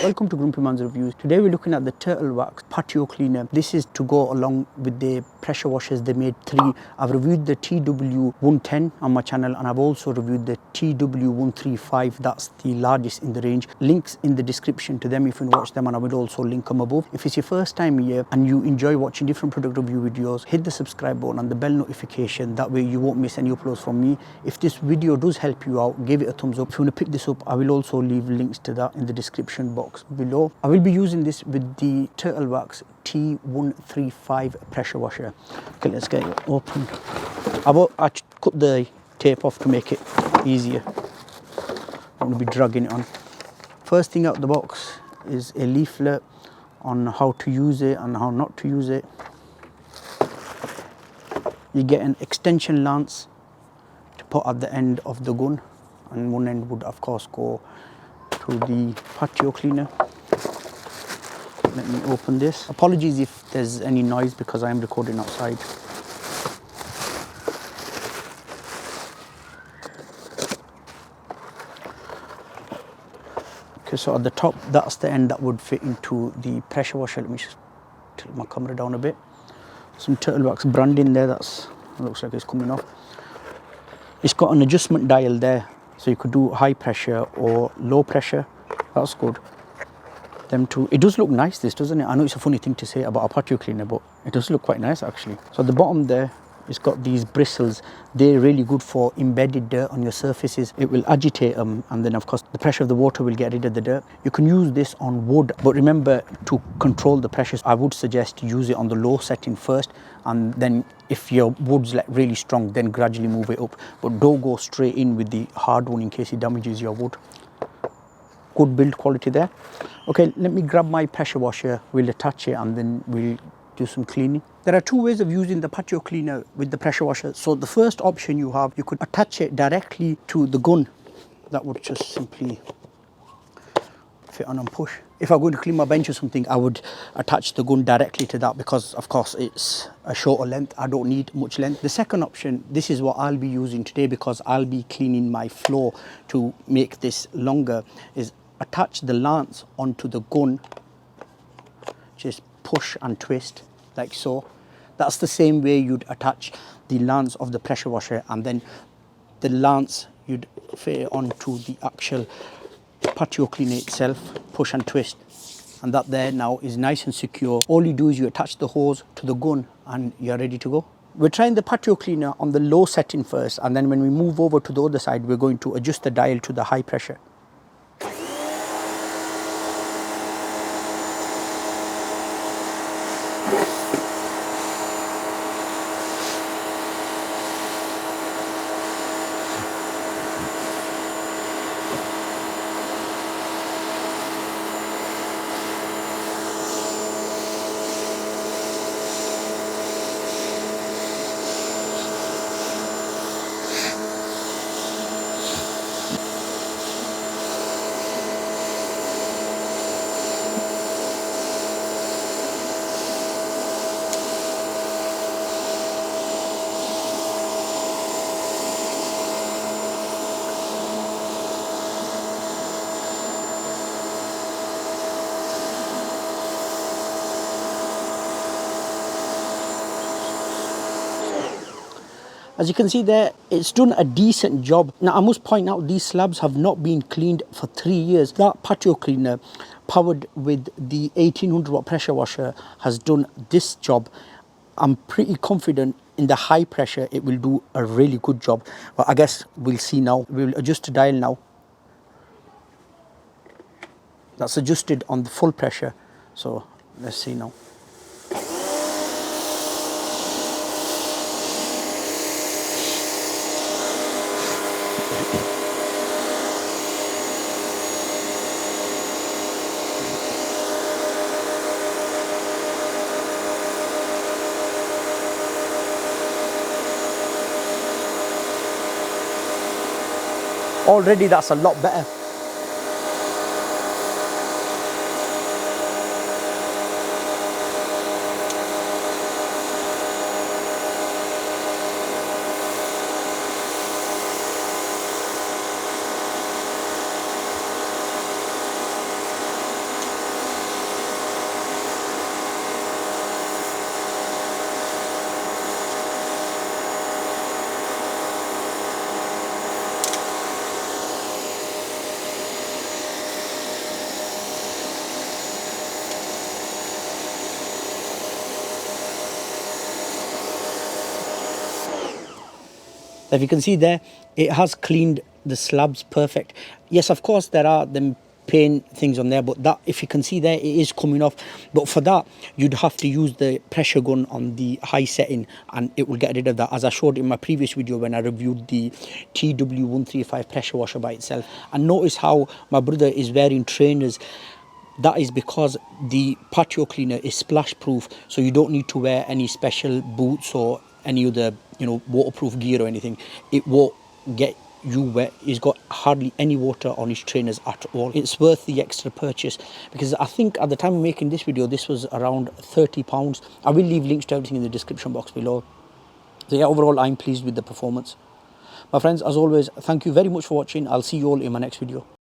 Welcome to GrumpyMan's Reviews. Today we're looking at the Turtle Wax Patio Cleaner. This is to go along with the pressure washers. They made 3. I've reviewed the TW110 on my channel, and I've also reviewed the TW135. That's the largest in the range. Links in the description to them if you want to watch them, and I will also link them above. If it's your first time here and you enjoy watching different product review videos, hit the subscribe button and the bell notification. That way you won't miss any uploads from me. If this video does help you out, give it a thumbs up. If you want to pick this up, I will also leave links to that in the description box below. I will be using this with the Turtle Wax T135 pressure washer. Okay, let's get it open. I cut the tape off to make it easier. I'm going to be dragging it on. First thing out the box is a leaflet on how to use it and how not to use it. You get an extension lance to put at the end of the gun, and one end would of course go to the patio cleaner. Let me open this. Apologies if there's any noise because I am recording outside. Okay, so at the top, that's the end that would fit into the pressure washer. Let me just tilt my camera down a bit. Some Turtle Wax brand in there. That looks like it's coming off. It's got an adjustment dial there, so you could do high pressure or low pressure. That's good. Them two. It does look nice, this, doesn't it? I know it's a funny thing to say about a patio cleaner, but it does look quite nice actually. So at the bottom there, it's got these bristles. They're really good for embedded dirt on your surfaces. It will agitate them, and then of course the pressure of the water will get rid of the dirt. You can use this on wood, but remember to control the pressures. I would suggest to use it on the low setting first, and then if your wood's like really strong, then gradually move it up. But don't go straight in with the hard one in case it damages your wood. Good build quality there. Okay, let me grab my pressure washer. We'll attach it and then we'll do some cleaning. There are 2 ways of using the patio cleaner with the pressure washer. So the first option you have, you could attach it directly to the gun. That would just simply fit on and push. If I'm going to clean my bench or something, I would attach the gun directly to that because of course it's a shorter length. I don't need much length. The second option, this is what I'll be using today because I'll be cleaning my floor to make this longer, is attach the lance onto the gun. Just push and twist like so. That's the same way you'd attach the lance of the pressure washer, and then the lance you'd fit it onto the actual patio cleaner itself. Push and twist, and that there now is nice and secure. All you do is you attach the hose to the gun and you're ready to go. We're trying the patio cleaner on the low setting first, and then when we move over to the other side, we're going to adjust the dial to the high pressure. As you can see there, it's done a decent job. Now I must point out these slabs have not been cleaned for 3 years. That patio cleaner powered with the 1800 watt pressure washer has done this job. I'm pretty confident in the high pressure it will do a really good job. But I guess we'll see now. We'll adjust the dial now. That's adjusted on the full pressure. So let's see now. Already that's a lot better. So if you can see there, it has cleaned the slabs perfect. Yes, of course there are them paint things on there, but that, if you can see there, it is coming off. But for that, you'd have to use the pressure gun on the high setting, and it will get rid of that, as I showed in my previous video when I reviewed the TW135 pressure washer by itself. And notice how my brother is wearing trainers. That is because the patio cleaner is splash proof, so you don't need to wear any special boots or any other, you know, waterproof gear or anything. It won't get you wet. He's got hardly any water on his trainers at all. It's worth the extra purchase, because I think at the time of making this video, this was around £30. I will leave links to everything in the description box below. So yeah, overall I'm pleased with the performance. My friends, as always, thank you very much for watching. I'll see you all in my next video.